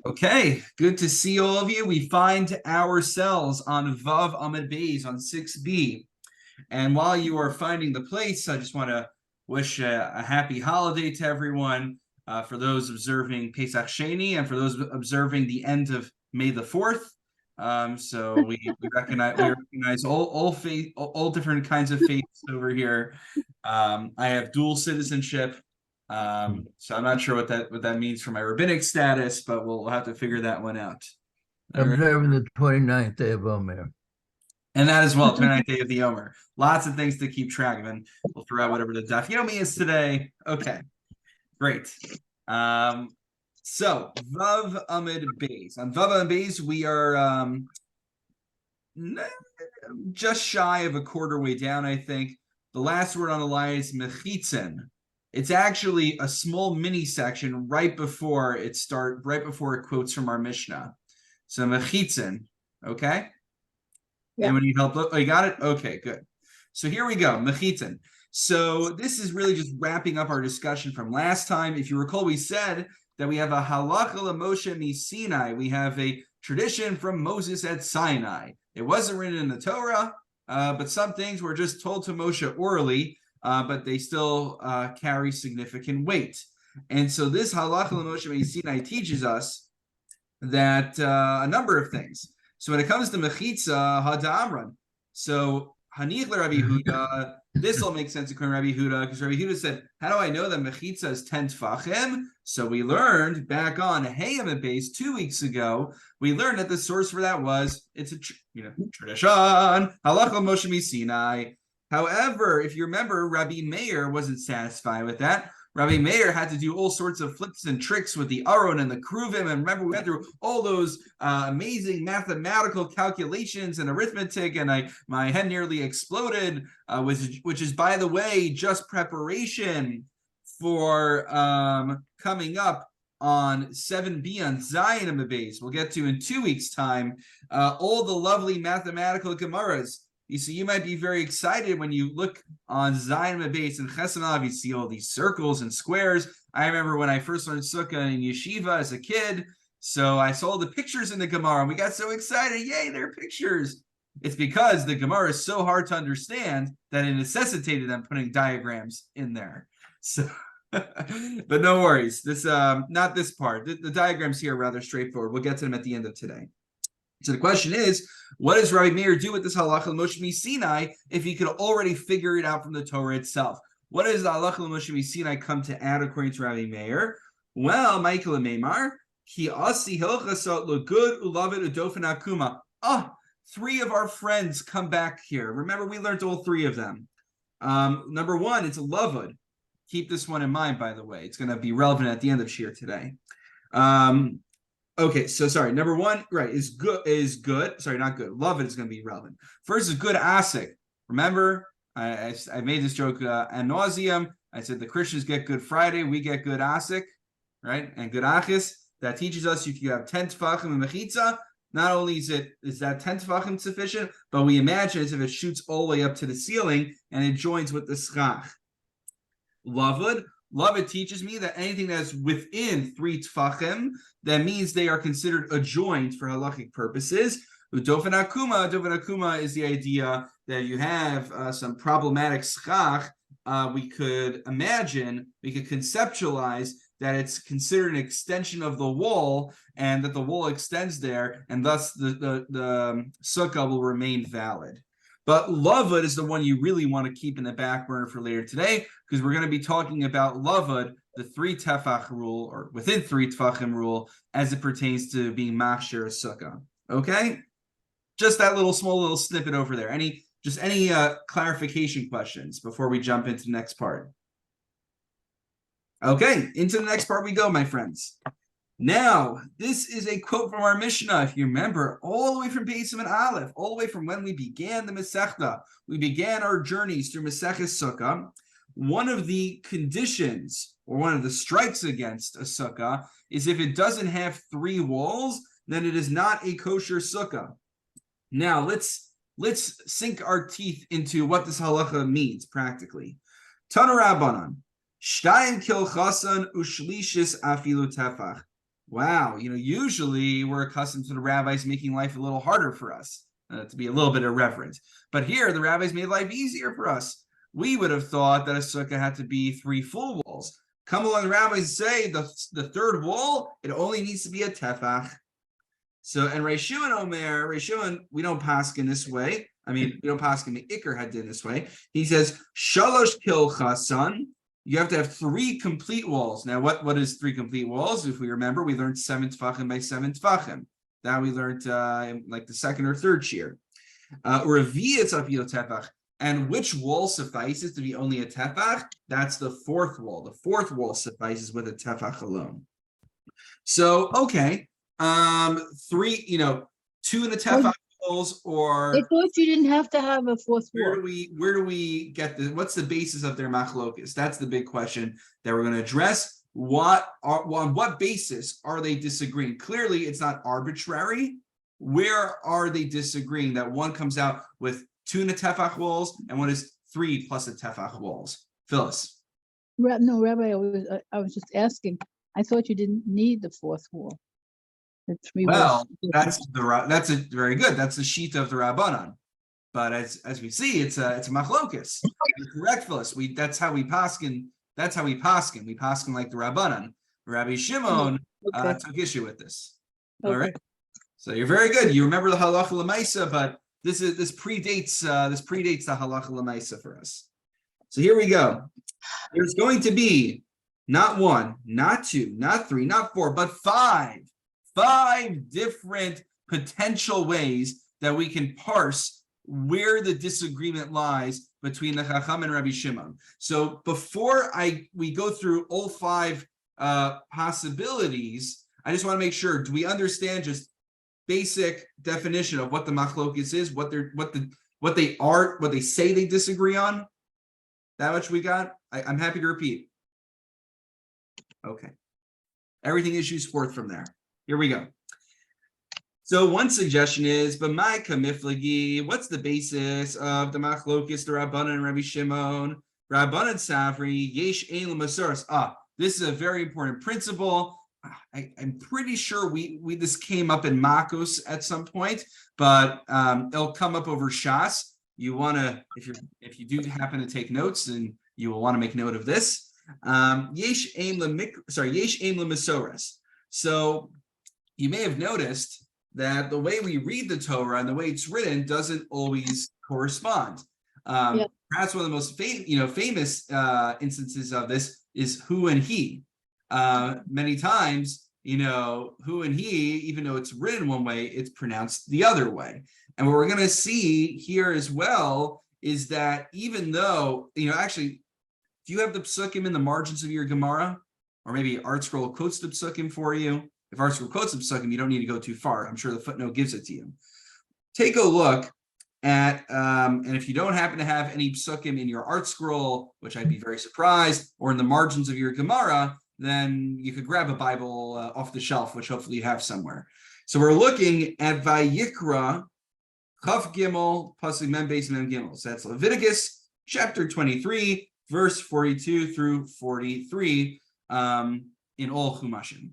Okay, good to see all of you. We find ourselves on Vav Amid Beis on 6b. And while you are finding the place, I just want to wish a happy holiday to everyone, for those observing Pesach Sheni and for those observing the end of May the 4th. So we recognize all faith, all different kinds of faiths over here. I have dual citizenship. So I'm not sure what that means for my rabbinic status, but we'll have to figure that one out. All right. Observing the 29th day of Omer. And that as well, 29th day of the Omer. Lots of things to keep track of, and we'll throw out whatever the daf yomi is today. Okay, great. So Vav Amid Beis. On Vav Amid Beis, we are just shy of a quarter way down, I think. The last word on the line is mechitzen. It's actually a small mini section right before it quotes from our Mishnah. So mechitzen, okay? Yeah. Anyone need help? Oh, you got it? Okay, good. So here we go, mechitzen. So this is really just wrapping up our discussion from last time. If you recall, we said that we have a halacha l'Moshe mi Sinai. We have a tradition from Moses at Sinai. It wasn't written in the Torah, but some things were just told to Moshe orally, but they still carry significant weight. And so this halacha l'Moshe mi Sinai teaches us that a number of things. So when it comes to mechitza, hadamran. So hanich Rabbi Huda. This all makes sense according to Rabbi Huda, because Rabbi Huda said, "How do I know that mechitza is 10 tfachim?" So we learned back on Hayam Base 2 weeks ago. We learned that the source for that was it's a tradition halacha Moshe Sinai. However, if you remember, Rabbi Meir wasn't satisfied with that. Rabbi Meir had to do all sorts of flips and tricks with the Aron and the Kruvim. And remember, we went through all those amazing mathematical calculations and arithmetic, and my head nearly exploded, which is, by the way, just preparation for coming up on 7b on Zion of the base. We'll get to in 2 weeks' time all the lovely mathematical Gemaras. You see, you might be very excited when you look on Zion Base and Chesanav, you see all these circles and squares. I remember when I first learned Sukkah in Yeshiva as a kid, so I saw the pictures in the Gemara, and we got so excited. Yay, they're pictures. It's because the Gemara is so hard to understand that it necessitated them putting diagrams in there. So, but no worries. This not this part. The diagrams here are rather straightforward. We'll get to them at the end of today. So the question is, what does Rabbi Meir do with this halacha l'Moshe mi Sinai if he could already figure it out from the Torah itself? What does the halacha l'Moshe mi Sinai come to add according to Rabbi Meir? Well, Michael Meimar, ki asi hilchasot l'gud ulavid udofen akuma. Three of our friends come back here. Remember, we learned all three of them. Number one, it's a lavud. Keep this one in mind, by the way. It's going to be relevant at the end of Shir today. Okay, so sorry. Number one, right, is good. Sorry, not good. Love it is going to be relevant. First is good asik. Remember, I made this joke ad nauseum. I said the Christians get Good Friday, we get good asik, right? And good achis. That teaches us you can have 10 tefachim and mechitza. Not only is that 10 tefachim sufficient, but we imagine as if it shoots all the way up to the ceiling and it joins with the schach. Lavud teaches me that anything that's within 3 tfachim, that means they are considered adjoined for halachic purposes. Dofen akuma is the idea that you have some problematic schach. We could conceptualize that it's considered an extension of the wall, and that the wall extends there, and thus the sukkah will remain valid. But lavud is the one you really want to keep in the back burner for later today, because we're going to be talking about lavud, the 3 tefach rule, or within 3 tefachim rule, as it pertains to being machshir sukkah. Okay? Just that small little snippet over there. Any clarification questions before we jump into the next part? Okay, into the next part we go, my friends. Now, this is a quote from our Mishnah, if you remember, all the way from Beisim and Aleph, all the way from when we began the Masechta. We began our journeys through Maseches Sukkah. One of the conditions, or one of the strikes against a Sukkah, is if it doesn't have 3 walls, then it is not a kosher Sukkah. Now, let's sink our teeth into what this halacha means practically. Tana Rabbanan, Shtayim kilchasan ushlishis afilu tefach. Wow, usually we're accustomed to the rabbis making life a little harder for us, to be a little bit irreverent. But here, the rabbis made life easier for us. We would have thought that a sukkah had to be 3 full walls. Come along, the rabbis say the third wall, it only needs to be a tefach. So, and Reishun Omer, Reishun, we don't paskin this way. I mean, we don't paskin the Iker had did this way. He says, Shalosh kilchasan. You have to have 3 complete walls. Now, what is 3 complete walls? If we remember, we learned 7 tefachim by 7 tefachim. That we learned in like the second or third year. Tefach. And which wall suffices to be only a tefach? That's the 4th wall. The 4th wall suffices with a tefach alone. So, okay. 3, 2 in the tefach walls, or I thought you didn't have to have a 4th where wall. do we get this? What's the basis of their machlokas? That's the big question that we're going to address. On what basis are they disagreeing? Clearly, it's not arbitrary. Where are they disagreeing? That one comes out with 2 in the tefach walls, and one is 3 plus the tefach walls. Phyllis. No, Rabbi, I was just asking. I thought you didn't need the 4th wall. The 3 Well, walls. that's a very good. That's the sheet of the Rabbanan. But as we see, it's a machlokas. You're correct, Phyllis. That's how we paskin. That's how we paskin. We paskin like the Rabbanan. Rabbi Shimon Okay. took issue with this. Okay. All right. So you're very good. You remember the halacha l'maisa, but this predates the halacha l'maisa for us. So here we go. There's going to be not 1, not 2, not 3, not 4, but 5 different potential ways that we can parse where the disagreement lies between the Chacham and Rabbi Shimon. So before we go through all 5 possibilities, I just want to make sure, do we understand just basic definition of what the machlokes is, what they say they disagree on? That much we got? I'm happy to repeat. Okay. Everything issues forth from there. Here we go. So one suggestion is, b'mai kamiflagi, what's the basis of the machlokes, the Rabbanan and Rabbi Shimon? Rabbanan Savri, yesh ein l'masoros. This is a very important principle. I'm pretty sure this came up in Makos at some point, but it'll come up over Shas. You want to, if you do happen to take notes, then you will want to make note of this. Yesh ein l'masoros. So you may have noticed that the way we read the Torah and the way it's written doesn't always correspond. Perhaps one of the most famous instances of this is who and he. Many times, who and he, even though it's written one way, it's pronounced the other way. And what we're going to see here as well is that even though, actually, do you have the psukim in the margins of your Gemara? Or maybe Art Scroll quotes the psukim for you? If Art Scroll quotes the psukim, you don't need to go too far. I'm sure the footnote gives it to you. Take a look at, and if you don't happen to have any psukim in your Art Scroll, which I'd be very surprised, or in the margins of your Gemara, then you could grab a Bible off the shelf, which hopefully you have somewhere. So we're looking at Vayikra, Chaf Gimel, Pasuk Mem Beis Mem Gimel. So that's Leviticus chapter 23, verse 42 through 43 in all Chumashim.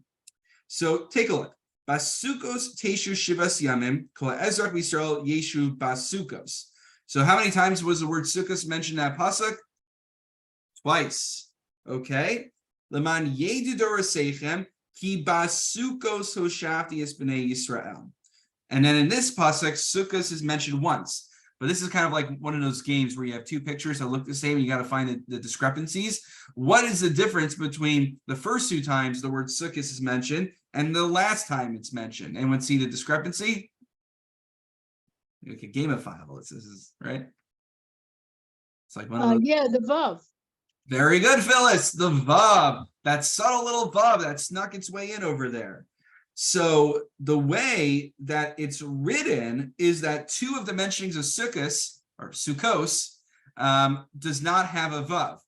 So take a look. Basukos Teshu Shivas Yamim, Kol Ezrak Yisrael Yeshu Basukos. So how many times was the word Sukkos mentioned in that pasuk? Twice. Okay. Leman Yedu Dorasechem Ki Basukos Hoshafti Es Bnei Yisrael. And then in this pasuk, Sukkos is mentioned once. But this is kind of like one of those games where you have 2 pictures that look the same and you got to find the discrepancies. What is the difference between the first 2 times the word Sukkos is mentioned and the last time it's mentioned? Anyone see the discrepancy? You could gamify all this. This is right. It's like one of those. The Vav. Very good, Phyllis. The Vav. That subtle little Vav that snuck its way in over there. So the way that it's written is that 2 of the mentionings of Sukkos or Sukkos does not have a Vav.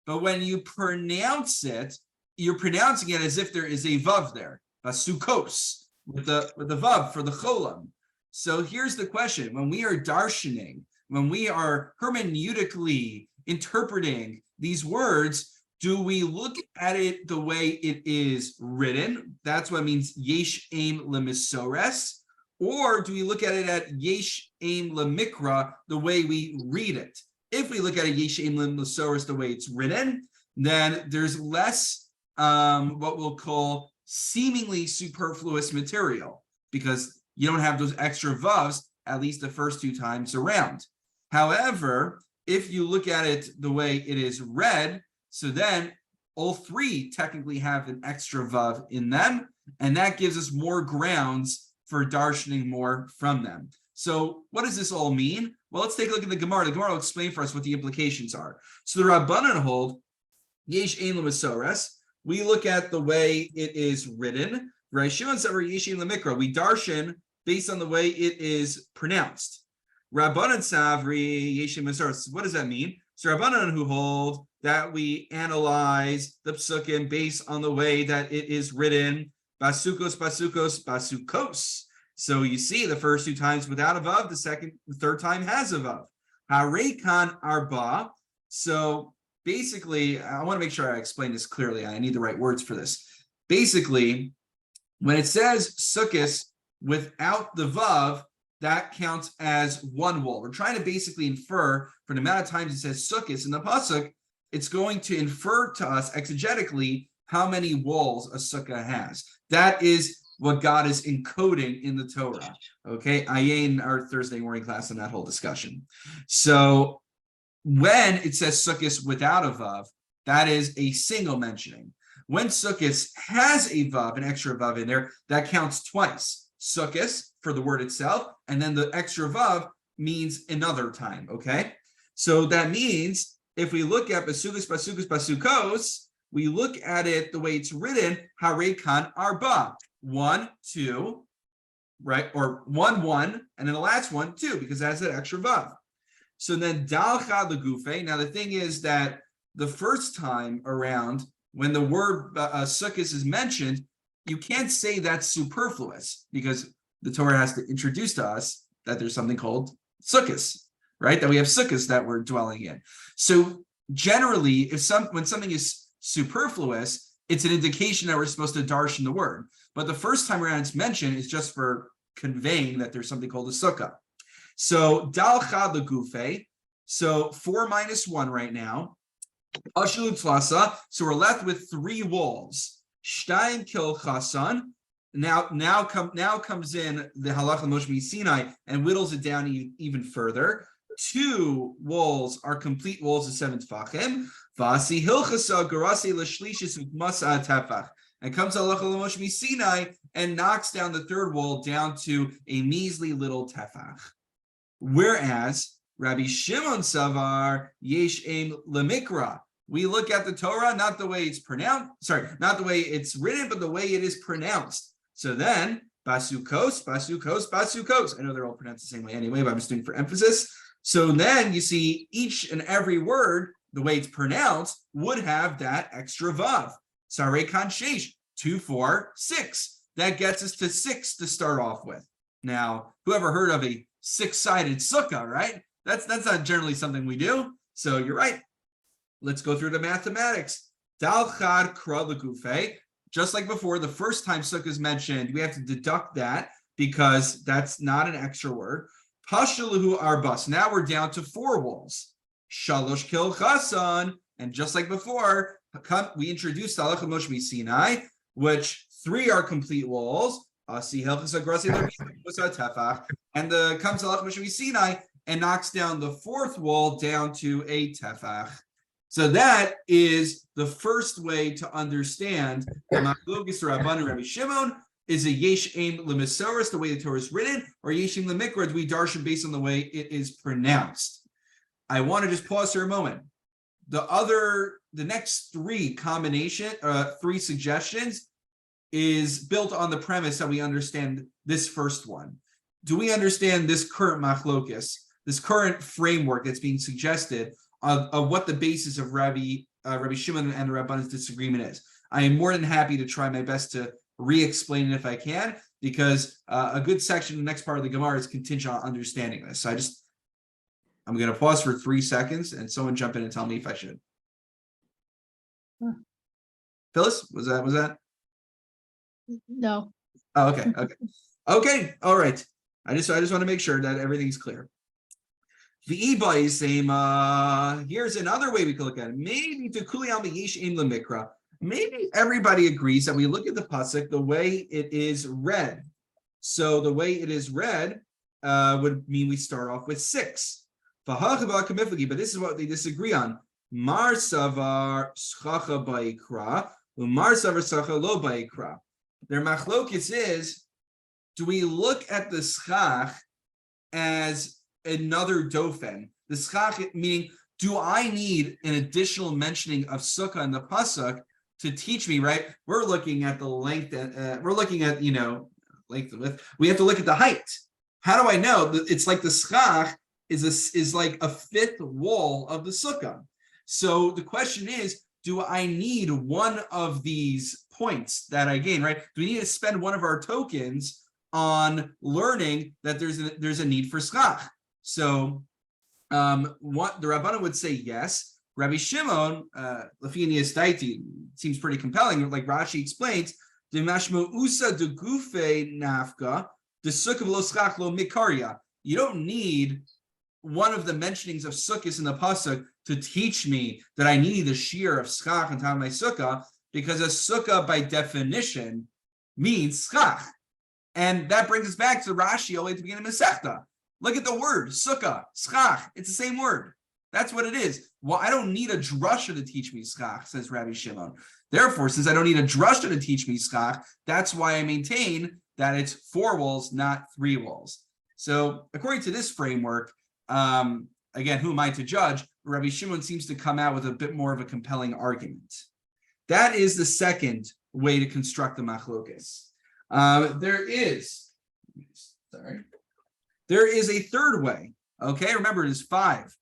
But when you pronounce it, you're pronouncing it as if there is a Vav there, a Sukkos, with the Vav for the Cholam. So here's the question. When we are darshaning, when we are hermeneutically interpreting these words, Do we look at it the way it is written? That's what means yesh aim lemisores. Or do we look at it at yesh aim lemikra, the way we read it? If we look at it yesh aim lemisores, the way it's written, then there's less what we'll call seemingly superfluous material, because you don't have those extra vavs at least the first two times around. However, if you look at it the way it is read, so then all three technically have an extra vav in them, and that gives us more grounds for darshaning more from them. So what does this all mean? Well, let's take a look at the Gemara. The Gemara will explain for us what the implications are. So the Rabbanan hold, yesh ein l'masores. We look at the way it is written. Raishon said yesh ein l'mikra. We darshan based on the way it is pronounced. Rabbanan savri yesh ein l'masores. What does that mean? So Rabbanan who hold that we analyze the psukim based on the way that it is written, basukos, basukos, basukos. So you see the first two times without a vav, the third time has a vav. Harekan arba. So basically, I want to make sure I explain this clearly. I need the right words for this. Basically, when it says sukkos without the vav, that counts as one wall. We're trying to basically infer from the amount of times it says sukkos in the pasuk, it's going to infer to us exegetically how many walls a sukkah has. That is what God is encoding in the Torah. Okay, ayin our Thursday morning class on that whole discussion. So when it says sukkos without a vav, that is a single mentioning. When sukkos has a vav, an extra vav in there, that counts twice. Sukkos for the word itself, and then the extra vav means another time. Okay, so that means if we look at basukos, basukos, basukos, we look at it the way it's written, harekan arba, 1, 2, right? Or 1, 1, and then the last one, 2, because that's that extra vav. So then dal chad legufe. Now the thing is that the first time around, when the word sukkos is mentioned, you can't say that's superfluous, because the Torah has to introduce to us that there's something called sukkos, right? That we have sukkos that we're dwelling in. So generally, when something is superfluous, it's an indication that we're supposed to darshan the word. But the first time around it's mentioned is just for conveying that there's something called a sukkah. So dal chad legufe. So 4 minus 1 right now. Ashilu tlasa. So we're left with 3 walls. Shtaim kil chasan. Now comes in the halacha Moshe Sinai and whittles it down even further. 2 walls are complete walls of 7 tefachim. Vasi hilchasa garasi l'shlishis masa tefach. And comes halacha Moshe Sinai and knocks down the 3rd wall down to a measly little tefach. Whereas Rabbi Shimon Savar yesh aim lemikra. We look at the Torah not the way it's pronounced, not the way it's written, but the way it is pronounced. So then, basukos, basukos, basukos. I know they're all pronounced the same way anyway, but I'm just doing for emphasis. So then you see each and every word, the way it's pronounced, would have that extra vav. Sarekan sheish, 2, 4, 6. That gets us to 6 to start off with. Now, whoever heard of a 6-sided sukkah, right? That's not generally something we do. So you're right. Let's go through the mathematics. Dal chad kra legufe. Just like before, the first time sukkah is mentioned, we have to deduct that because that's not an extra word. Pashaluhu arbas. Now we're down to 4 walls. Shalosh kil chasan. And just like before, we introduced halacha Moshe Sinai, which 3 are complete walls. And the comes halacha Moshe Sinai and knocks down the 4th wall down to a tefach. So that is the first way to understand Machlokes Rabbanan Rabbi Shimon. Is a yesh aim lemesoros, the way the Torah is written, or yesh aim lemikra, we darshan based on the way it is pronounced. I want to just pause for a moment. The next 3 suggestions is built on the premise that we understand this first one. Do we understand this current machlokes, this current framework that's being suggested of what the basis of Rabbi Shimon and the Rabban's disagreement is? I am more than happy to try my best to re-explain it if I can, because a good section, the next part of the Gemara is contingent on understanding this. So I'm going to pause for 3 seconds and someone jump in and tell me if I should. Phyllis, was that? No, Oh, okay. All right. I just want to make sure that everything's clear. The e-boy is same. Here's another way we could look at it. Maybe to kuliyam yish in lemikra. Maybe everybody agrees that we look at the pasuk the way it is read. So the way it is read would mean we start off with 6. But this is what they disagree on. Mar savar schacha ba'ikra, umar savar schacha lo ba'ikra. Their machlokis is, do we look at the schach as another dofen? The schach meaning, do I need an additional mentioning of sukkah in the pasuk to teach me, right? We're looking at the length, we're looking at, length and width. We have to look at the height. How do I know? It's like the schach is like a 5th wall of the sukkah. So the question is, do I need one of these points that I gain, right? Do we need to spend one of our tokens on learning that there's a need for schach? So what the Rabbanan would say yes. Rabbi Shimon, Lafinius Daiti, seems pretty compelling. Like Rashi explains, the mashmo usa de gufe nafka, the sukkah lo schach lo mikaria. You don't need one of the mentionings of sukkahs in the pasuk to teach me that I need the shear of schach on top of my sukkah, because a sukkah by definition means schach. And that brings us back to Rashi all the way to the beginning of Masechta. Look at the word sukkah, schach. It's the same word. That's what it is. Well, I don't need a drasha to teach me schach, says Rabbi Shimon. Therefore, since I don't need a drasha to teach me schach, that's why I maintain that it's 4 walls, not 3 walls. So according to this framework, again, who am I to judge? Rabbi Shimon seems to come out with a bit more of a compelling argument. That is the second way to construct the machlokes. There is a third way. Okay, remember it is 5.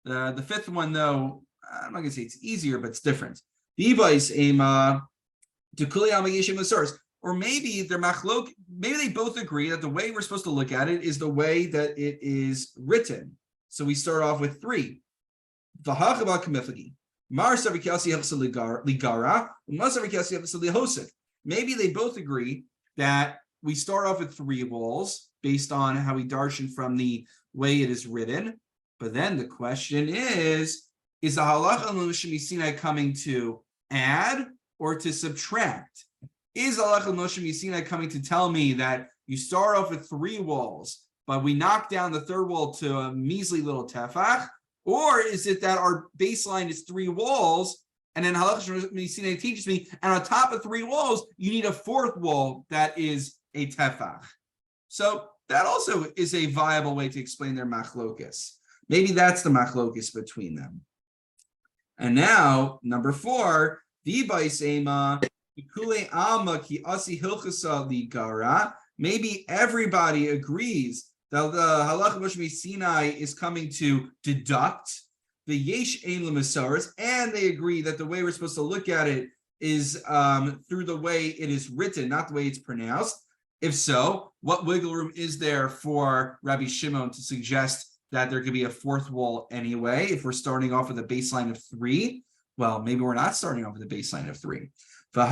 The 5th one, though, I'm not going to say it's easier, but it's different. Or maybe they're machlok. Maybe they both agree that the way we're supposed to look at it is the way that it is written. So we start off with 3. Maybe they both agree that we start off with 3 walls based on how we darshan from the way it is written. But then the question is the halacha Moshe Sinai coming to add or to subtract? Is halacha Moshe Sinai coming to tell me that you start off with 3 walls, but we knock down the 3rd wall to a measly little tefach? Or is it that our baseline is 3 walls, and then halacha Moshe Sinai teaches me, and on top of 3 walls, you need a 4th wall that is a tefach? So that also is a viable way to explain their machlokus. Maybe that's the machlokus between them. And now, number 4, maybe everybody agrees that the halacha Moshe Sinai is coming to deduct the yesh ein l'mesaros, and they agree that the way we're supposed to look at it is through the way it is written, not the way it's pronounced. If so, what wiggle room is there for Rabbi Shimon to suggest that there could be a 4th wall anyway, if we're starting off with a baseline of 3? Well, maybe we're not starting off with a baseline of 3. When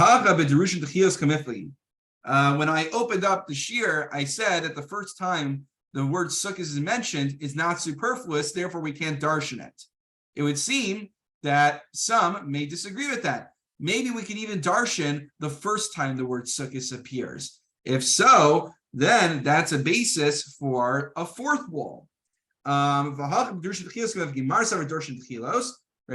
I opened up the shir, I said that the first time the word sukkah is mentioned is not superfluous, therefore we can't darshan it. It would seem that some may disagree with that. Maybe we could even darshan the first time the word sukkah appears. If so, then that's a basis for a 4th wall. Right?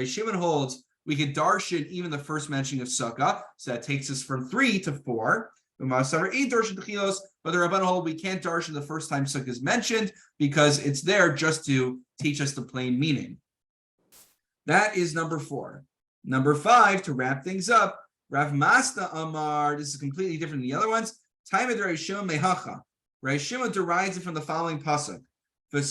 Shimon holds we could darshan even the first mentioning of sukkah, so that takes us from 3 to 4. But the Rabbanan hold we can't darshan the first time sukkah is mentioned because it's there just to teach us the plain meaning. That is number 4. Number 5, to wrap things up, Rav Masna Amar, this is completely different than the other ones. Taimid Rav Shimon mehacha. Rav Shimon derives it from the following pasuk. That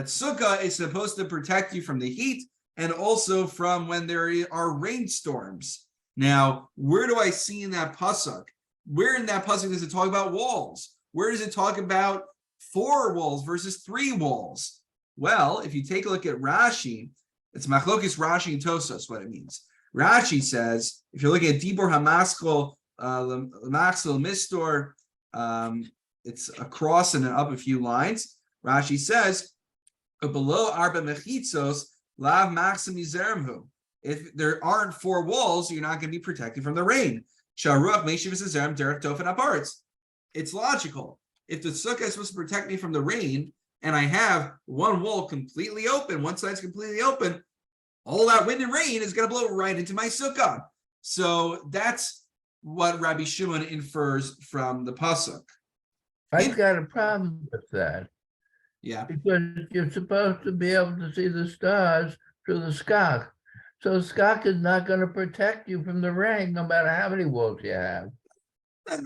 sukkah is supposed to protect you from the heat and also from when there are rainstorms. Now, where do I see in that pasuk? Where in that pasuk does it talk about walls? Where does it talk about 4 walls versus 3 walls? Well, if you take a look at Rashi, it's Machlokes Rashi and Tosos, what it means. Rashi says, if you're looking at Dibur Hamaskol, Lamaxel Mistor, it's across and then up a few lines. Rashi says, below Arba Mechitzos, Lav Maxim Yizeremhu. If there aren't 4 walls, you're not going to be protected from the rain. Sharuach Meishiv Zerem Derech Tofen Aparts. It's logical. If the sukkah is supposed to protect me from the rain, and I have one wall completely open, one side's completely open, all that wind and rain is going to blow right into my sukkah. So that's what Rabbi Shimon infers from the pasuk. I've got a problem with that Yeah. because you're supposed to be able to see the stars through the skach. So skach is not going to protect you from the rain, no matter how many walls you have. Well,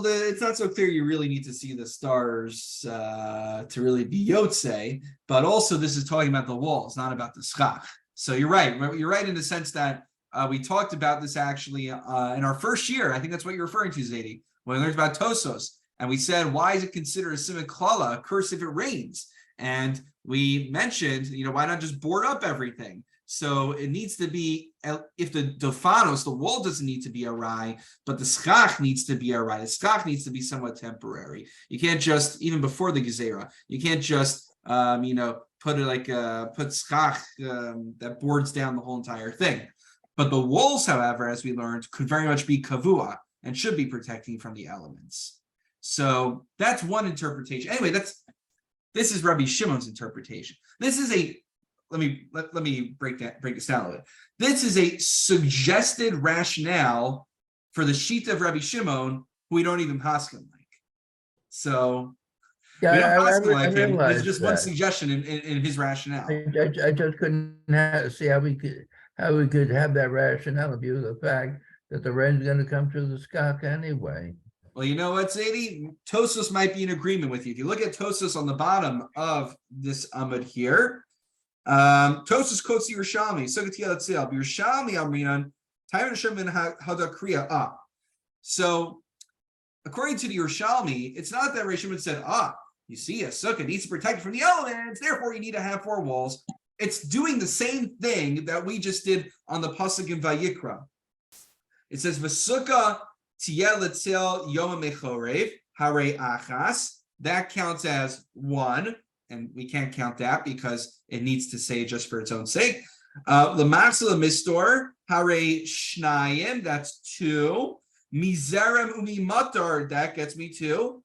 it's not so clear you really need to see the stars to really be Yotze, but also this is talking about the walls, not about the schach. So you're right. You're right in the sense that we talked about this actually in our first year. I think that's what you're referring to, Zadie, when we learned about Tosos. And we said, why is it considered a simon klala, a curse if it rains? And we mentioned, why not just board up everything? So it needs to be, if the dofanos, the wall doesn't need to be awry, but the schach needs to be awry. The schach needs to be somewhat temporary. You can't just, even before the gezerah, you can't just, put it like, put schach that boards down the whole entire thing. But the walls, however, as we learned, could very much be kavua and should be protecting from the elements. So that's one interpretation. Anyway, this is Rabbi Shimon's interpretation. This is let me break this down a little bit. This is a suggested rationale for the sheet of Rabbi Shimon, who we don't even paskin like. So we don't paskin like him. This is just one suggestion in his rationale. I just couldn't see how we could have that rationale in view of the fact that the rain's going to come through the skach anyway. Well, you know what, Zadie? Tosos might be in agreement with you. If you look at Tosos on the bottom of this Amud here, Tosos quotes the Yerushalmi, Sukkah Tziel, Yerushalmi Amrinan, Tayman Hashem and Hada Kriya. So, according to the Yerushalmi, it's not that Rishon said, you see, a sukkah needs to protect from the elements, therefore you need to have 4 walls. It's doing the same thing that we just did on the pasuk in Vayikra. It says, V'sukkah tiyel etzel yom mechorev hare achas. That counts as 1. And we can't count that because it needs to say just for its own sake. L'maxil mistor hare shnayim, that's 2. Mizerem umimatar, that gets me 2.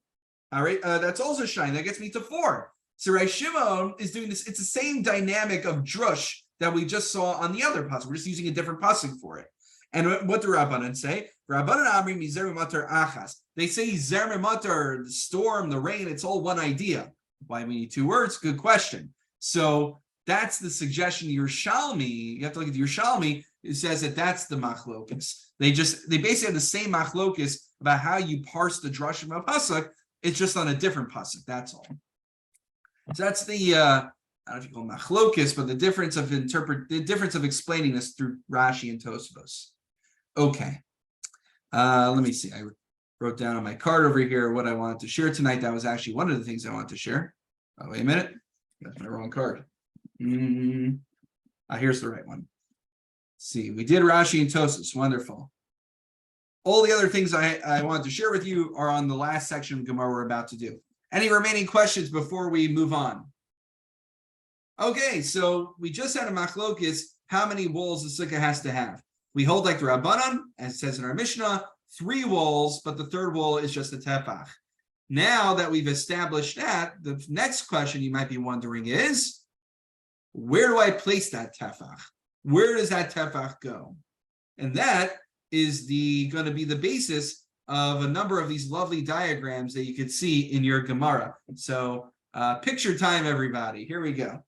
All right, that's also shnayim, that gets me to 4. So Rabbi Shimon is doing this. It's the same dynamic of drush that we just saw on the other pasuk. We're just using a different pasuk for it. And what do Rabbanan say? Rabbanan amri mizerem matar achas. They say zerem matar, the storm, the rain. It's all one idea. Why we need 2 words? Good question. So that's the suggestion. Yerushalmi, you have to look at the Yerushalmi. It says that that's the machlokus. They basically have the same machlokus about how you parse the drushim of pasuk. It's just on a different pasuk. That's all. So that's the I don't know if you call it machlokus, but the difference of explaining this through Rashi and Tosfos. Okay. Let me see. I wrote down on my card over here what I wanted to share tonight. That was actually one of the things I wanted to share. Oh, wait a minute. That's my wrong card. Here's the right one. Let's see, we did Rashi and Tosfos. Wonderful. All the other things I wanted to share with you are on the last section of Gemara we're about to do. Any remaining questions before we move on? Okay, so we just had a machlokis, how many walls the sukkah has to have. We hold like the Rabbanan, as it says in our Mishnah, 3 walls, but the 3rd wall is just a tefach. Now that we've established that, the next question you might be wondering is, where do I place that tefach? Where does that tefach go? And that is going to be the basis of a number of these lovely diagrams that you could see in your Gemara. So picture time, everybody. Here we go.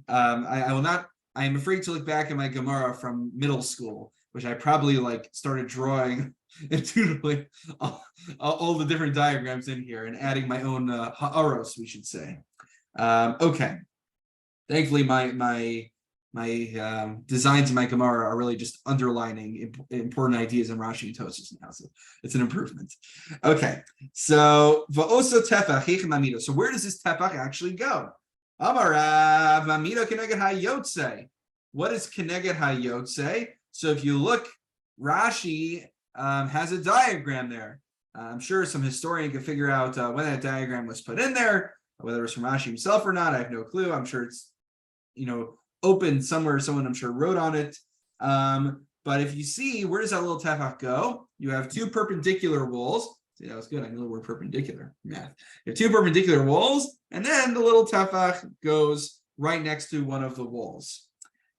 I am afraid to look back at my Gemara from middle school, which I probably started drawing and doodling all the different diagrams in here and adding my own ha'aros, we should say. Okay. Thankfully, my designs in my Gemara are really just underlining important ideas in Rashi and Tosfos now, so it's an improvement. Okay, so va'oso tefach heichem amido. So where does this tefach actually go? Amarav Mamino Keneged Hayotze. What is Keneged Hayotze? So if you look, Rashi has a diagram there. I'm sure some historian could figure out when that diagram was put in there, whether it was from Rashi himself or not. I have no clue. I'm sure it's, open somewhere. Someone, I'm sure, wrote on it. But if you see, where does that little tefach go? You have two perpendicular walls. See, that was good. I knew the word perpendicular. Math. You have two perpendicular walls, and then the little tefach goes right next to one of the walls.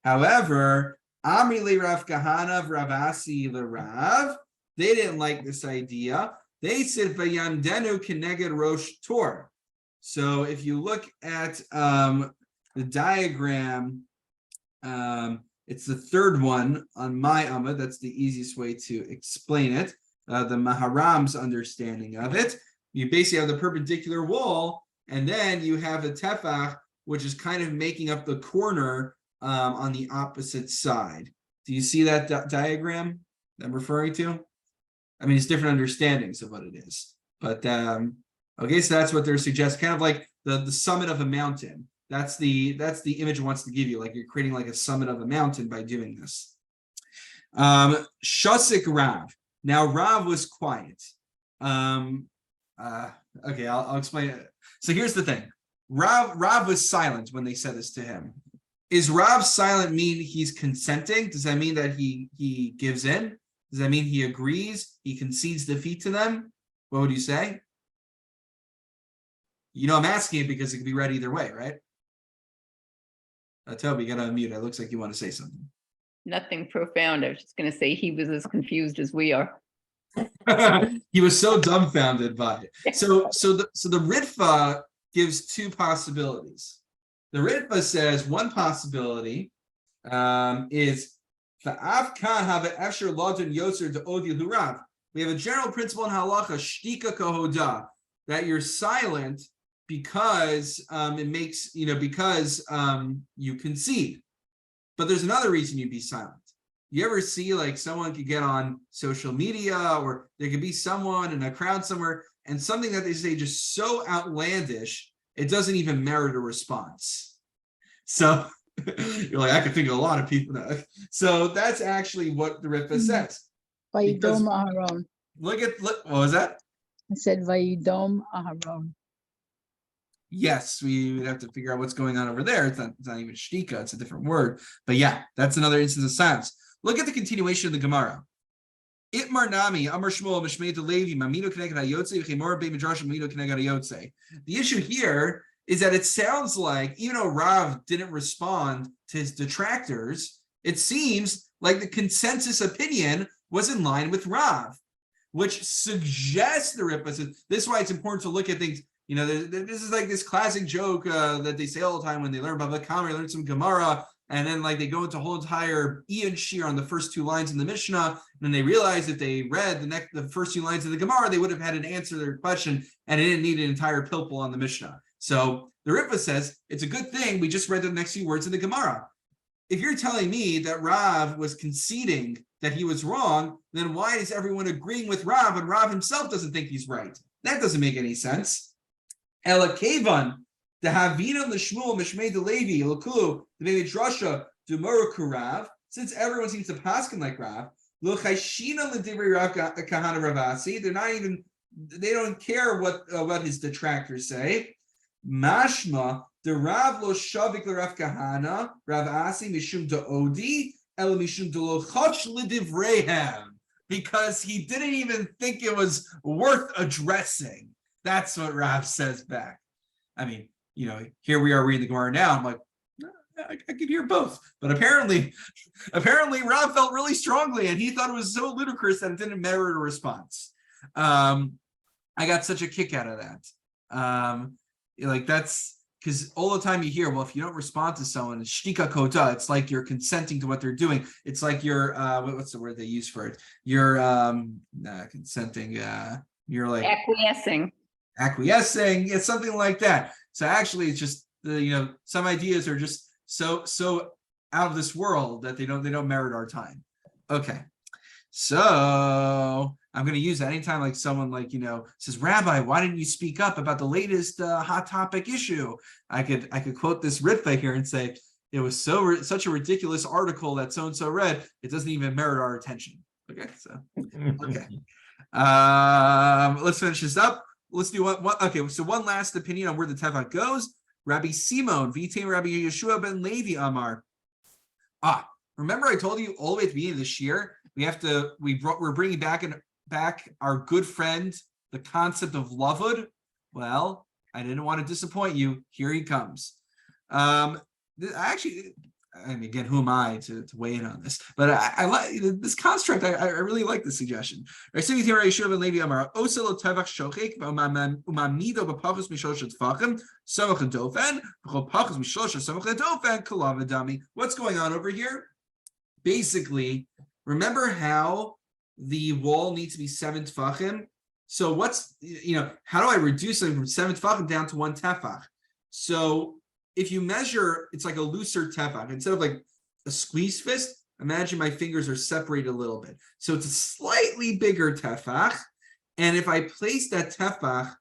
However, Amri le Rav Kahana Rav Asi le Rav, they didn't like this idea. They said Vayamdenu Keneged Rosh Tor. So if you look at the diagram, it's the third one on my Amma. That's the easiest way to explain it. The Maharam's understanding of it. You basically have the perpendicular wall, and then you have a tefach, which is kind of making up the corner on the opposite side. Do you see that diagram that I'm referring to? I mean, it's different understandings of what it is. But okay, so that's what they're suggesting, kind of like the summit of a mountain. That's the image it wants to give you, like you're creating like a summit of a mountain by doing this. Shasik Rav. Now Rav was quiet. Okay, I'll explain it. So here's the thing. Rav was silent when they said this to him. Is Rav silent mean he's consenting? Does that mean that he gives in? Does that mean he agrees? He concedes defeat to them? What would you say? I'm asking it because it could be read either way, right? Toby, you gotta unmute. It looks like you want to say something. Nothing profound. I was just going to say he was as confused as we are. He was so dumbfounded by it. So the Ritva gives two possibilities. The Ritva says one possibility is we have a general principle in halacha, shtika kahoda, that you're silent because it makes, because you concede. But there's another reason you'd be silent. You ever see like someone could get on social media, or there could be someone in a crowd somewhere, and something that they say just so outlandish, it doesn't even merit a response. So you're like, I could think of a lot of people now. So that's actually what the Ritva says. Vayidom Aharon. Look, what was that? I said Vayidom Aharon. Yes, we would have to figure out what's going on over there. It's not even shtika, it's a different word. But yeah, that's another instance of silence. Look at the continuation of the Gemara. Itmar Nami, Amar Shmuel, Mishmei Levi, Mamino Keneged Hayotze, V'chemor Be Midrash Mamino Keneged Hayotze. The issue here is that it sounds like, even though Rav didn't respond to his detractors, it seems like the consensus opinion was in line with Rav, which suggests the Ritva says, this is why it's important to look at things. This is like this classic joke that they say all the time when they learn Bava Kama, they learn some Gemara, and then like they go into a whole entire Ian Shir on the first two lines in the Mishnah, and then they realize if they read the first two lines of the Gemara, they would have had an answer to their question, and it didn't need an entire pilpul on the Mishnah. So the Ritva says it's a good thing we just read the next few words in the Gemara. If you're telling me that Rav was conceding that he was wrong, then why is everyone agreeing with Rav and Rav himself doesn't think he's right? That doesn't make any sense. Ela kevan the havina l'shmuel mishmei delevi l'kulu the midrasha d'umur kurav. Since everyone seems to paskin like Rav, lo chayshina l'divrei Rav Kahana Rav Asi. They don't care what his detractors say. Mashma the Rav lo shavik l'Rav Kahana Rav Asi mishum da'odi el mishum d'lo chach l'divreihem, because he didn't even think it was worth addressing. That's what Rav says back. I mean, here we are reading the Gemara now. I'm like, I could hear both. But apparently Rav felt really strongly, and he thought it was so ludicrous that it didn't merit a response. I got such a kick out of that. That's because all the time you hear, well, if you don't respond to someone, it's shtika kota. It's like you're consenting to what they're doing. It's like you're what's the word they use for it? You're consenting. You're like acquiescing. It's something like that. So actually, it's just some ideas are just so out of this world that they don't merit our time. Okay, So I'm going to use that anytime like someone like, says, Rabbi, why didn't you speak up about the latest hot topic issue? I could quote this Ritva here and say, it was such a ridiculous article that so-and-so read, it doesn't even merit our attention. Okay, so, okay. Let's finish this up. Let's do one. Okay, so one last opinion on where the tefach goes. Rabbi Simon, Vitain Rabbi Yeshua ben Levi Amar. Remember I told you all the way at the beginning of this year, we're bringing back our good friend, the concept of lavud. Well, I didn't want to disappoint you. Here he comes. Again, who am I to weigh in on this? But I like this construct. I really like this suggestion. Right? What's going on over here? Basically, remember how the wall needs to be 7 tefachim? So how do I reduce them from 7 tefachim down to 1 tefach? So if you measure, it's like a looser tefach. Instead of like a squeeze fist, imagine my fingers are separated a little bit. So it's a slightly bigger tefach. And if I place that tefach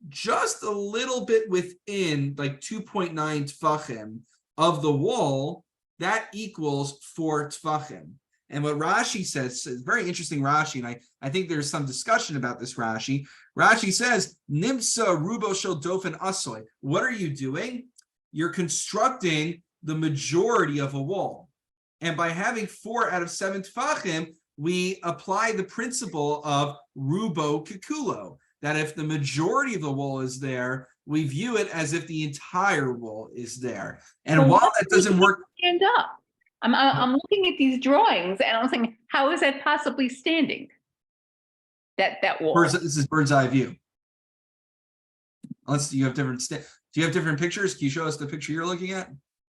just a little bit within like 2.9 tefachim of the wall, that equals 4 tefachim. And what Rashi says is very interesting, Rashi, and I think there's some discussion about this Rashi. Rashi says, Nimsa rubo shel dofen asoy. What are you doing? You're constructing the majority of a wall. And by having 4 out of 7 tefachim, we apply the principle of rubo kikulo, that if the majority of the wall is there, we view it as if the entire wall is there. And while that doesn't work, stand up. I'm looking at these drawings and I'm saying, how is that possibly standing? That wall. This is bird's eye view. Unless you have different do you have different pictures? Can you show us the picture you're looking at?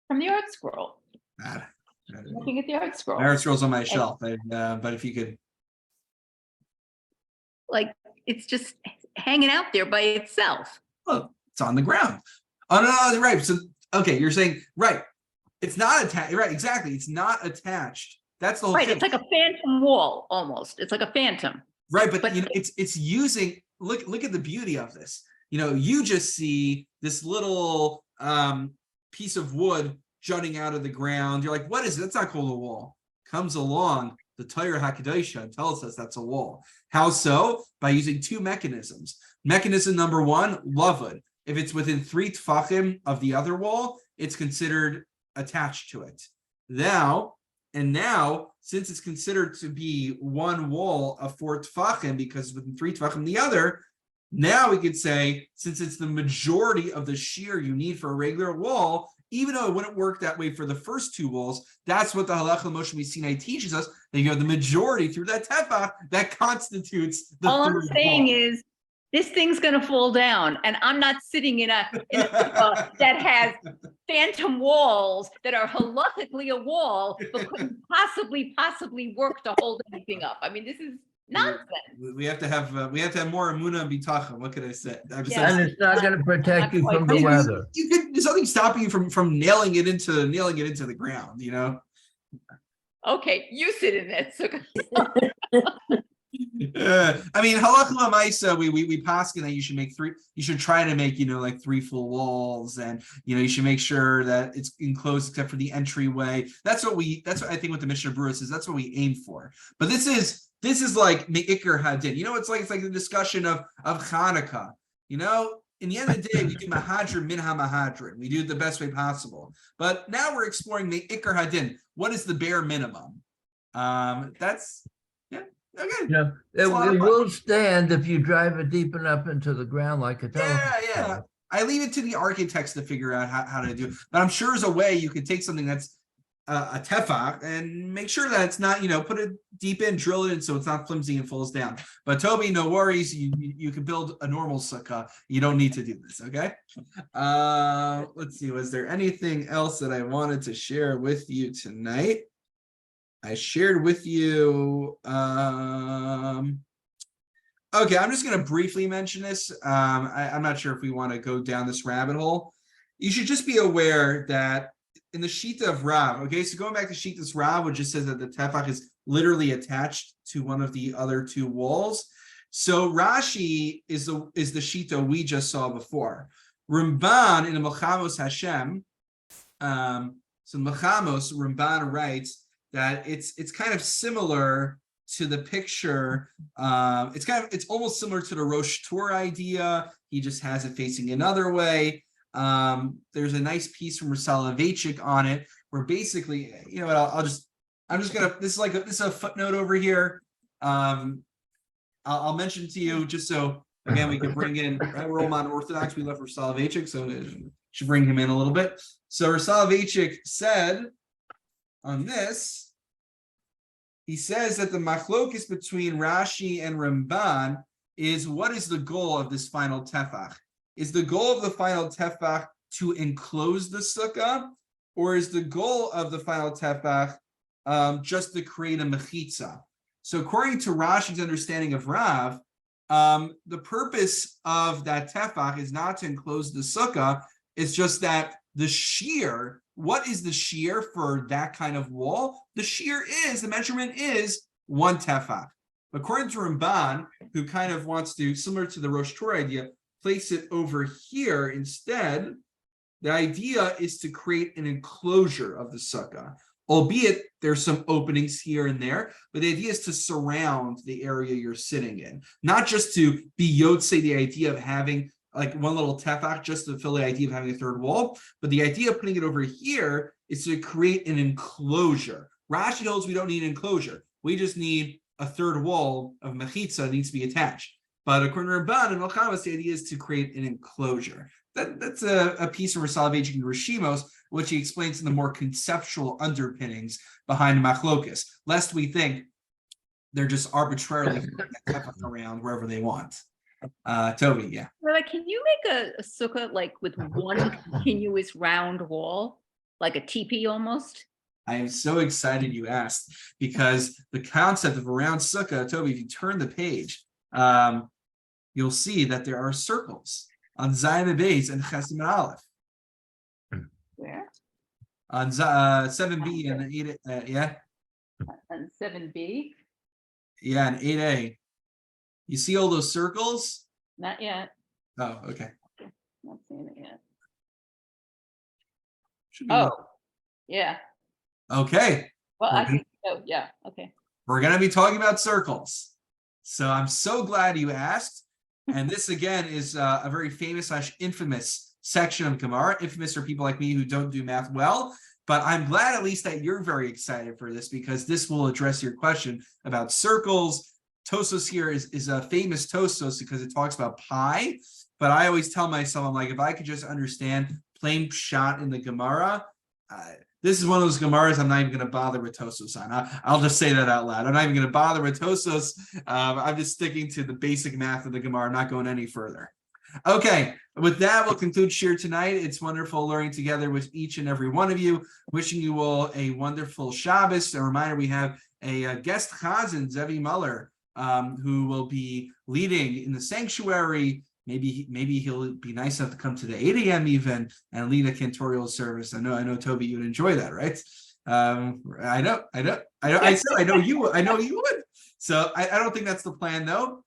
From the art scroll. Looking at the art scroll. The art scroll's on my shelf, but if you could. Like, it's just hanging out there by itself. Oh, it's on the ground. Oh, no, right. So, okay, you're saying, right. It's not attached. Right, exactly. It's not attached. That's the whole thing. It's like a phantom wall, almost. It's like a phantom. Right, but it's using, look at the beauty of this. You just see this little piece of wood jutting out of the ground. You're like, what is it? That's not called a wall. Comes along the Torah HaKadoshah and tells us that's a wall. How so? By using 2 mechanisms. Mechanism number 1, lavud. If it's within 3 tefachim of the other wall, it's considered attached to it. Now, since it's considered to be one wall of 4 tefachim because within 3 tefachim the other, now we could say, since it's the majority of the shear you need for a regular wall, even though it wouldn't work that way for the first 2 walls, that's what the Halacha Moshe Sinai teaches us, that you have the majority through that tefach that constitutes the All I'm third saying wall. is, this thing's going to fall down, and I'm not sitting in a that has phantom walls that are halachically a wall, but couldn't possibly work to hold anything up. I mean, this is nonsense. We have to have more emunah and bitachon. What could I say? And it's not going to protect you from the weather. There's nothing stopping you from nailing it into the ground. Okay, you sit in that sukkah. Halacha l'maisa, we paskin that you should make 3. You should try to make like 3 full walls, and you should make sure that it's enclosed except for the entryway. That's what I think what the Mishnah Berurah says. That's what we aim for. But this is like me'ikr hadin. It's like the discussion of Hanukkah. In the end of the day, we do mahadrin min ha-mahadrin. We do it the best way possible. But now we're exploring me'ikr hadin. What is the bare minimum? Okay. Yeah, it will stand if you drive it deep enough into the ground like a telephone. Yeah. I leave it to the architects to figure out how to do it. But I'm sure there's a way you could take something that's a tefach and make sure that it's not, put it deep in, drill it in so it's not flimsy and falls down. But Toby, no worries. You can build a normal sukkah. You don't need to do this, okay? Let's see. Was there anything else that I wanted to share with you tonight? I shared with you, okay, I'm just going to briefly mention this. I'm not sure if we want to go down this rabbit hole. You should just be aware that in the Shita of Rav, okay, so going back to Shita's Rav, which just says that the tefach is literally attached to one of the other two walls. So Rashi is the Shita we just saw before. Ramban in the Melchamos Hashem, so Melchamos, Ramban writes that it's kind of similar to the picture. It's almost similar to the Rosh Tur idea. He just has it facing another way. There's a nice piece from Soloveitchik on it, where basically, you know what, this is a footnote over here. I'll mention to you just so again we can bring in, right, we're all Orthodox, we left for Soloveitchik, so should bring him in a little bit. So Soloveitchik said on this, he says that the machlokes between Rashi and Ramban is, what is the goal of this final tefach? Is the goal of the final tefach to enclose the sukkah, or is the goal of the final tefach just to create a mechitza? So according to Rashi's understanding of Rav, the purpose of that tefach is not to enclose the sukkah. It's just that the shear, what is the shear for that kind of wall? The measurement is 1 tefach. According to Ramban, who kind of wants to, similar to the Rosh Tur idea, place it over here instead, the idea is to create an enclosure of the sukkah. Albeit there's some openings here and there, but the idea is to surround the area you're sitting in, not just to be yotze the idea of having like one little tefach just to fill the idea of having a third wall, but the idea of putting it over here is to create an enclosure. Rashi holds we don't need an enclosure. We just need a third wall of mechitza that needs to be attached. But according to Ramban and Melchamos, the idea is to create an enclosure. That's a piece from Soloveitchik and Rishimos, which he explains in the more conceptual underpinnings behind the machlokes, lest we think they're just arbitrarily around wherever they want. Toby, yeah. Rabbi, can you make a sukkah like with one continuous round wall, like a teepee almost? I am so excited you asked, because the concept of a round sukkah, Toby, if you turn the page, you'll see that there are circles on Zayin Beis and Chesim and Aleph. Where? On 7b and 8, yeah. On 7b? Yeah, and 8a. You see all those circles? Not yet. Oh, okay. Not seeing it yet. Should be Oh, yeah. okay. Well, I Okay. think, oh, yeah, okay. We're going to be talking about circles. So I'm so glad you asked. And this, again, is a very famous / infamous section of Gemara. Infamous for people like me who don't do math well. But I'm glad at least that you're very excited for this, because this will address your question about circles. Tosos here is a famous Tosos because it talks about pi. But I always tell myself, I'm like, if I could just understand plain pshat in the Gemara, this is one of those Gemaras I'm not even going to bother with Tosos on. I'll just say that out loud. I'm not even going to bother with Tosos. I'm just sticking to the basic math of the Gemara. I'm not going any further. Okay, with that, we'll conclude Shir tonight. It's wonderful learning together with each and every one of you. Wishing you all a wonderful Shabbos. A reminder, we have a guest chazan, Zevi Muller, who will be leading in the sanctuary. Maybe he'll be nice enough to come to the 8 a.m. even and lead a cantorial service. I know, Toby, you would enjoy that, right? I know you would. So I don't think that's the plan though.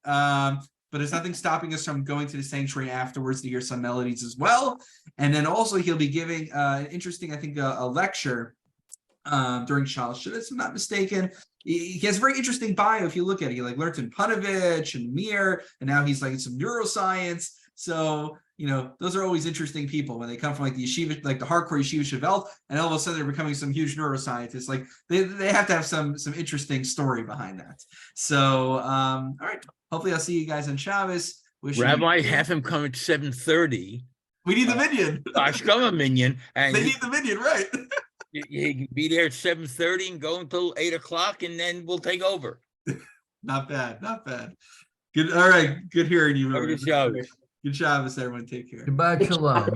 But there's nothing stopping us from going to the sanctuary afterwards to hear some melodies as well. And then also he'll be giving an interesting, I think, a lecture during Shalosh, if I'm not mistaken. He has a very interesting bio if you look at it. He learned in Panovich and Mir, and now he's in some neuroscience. So, those are always interesting people when they come from the yeshiva, the hardcore yeshiva Shavelt, and all of a sudden they're becoming some huge neuroscientists. They have to have some interesting story behind that. So, all right. Hopefully I'll see you guys on Shabbos. Rabbi, have him come at 7:30. We need the minion. Ashkama minion. And they need the minion, right? He can be there at 7:30 and go until 8 o'clock, and then we'll take over. Not bad. Good. All right. Good hearing you. Good Shabbos. Good Shabbos, everyone. Take care. Shabbat shalom.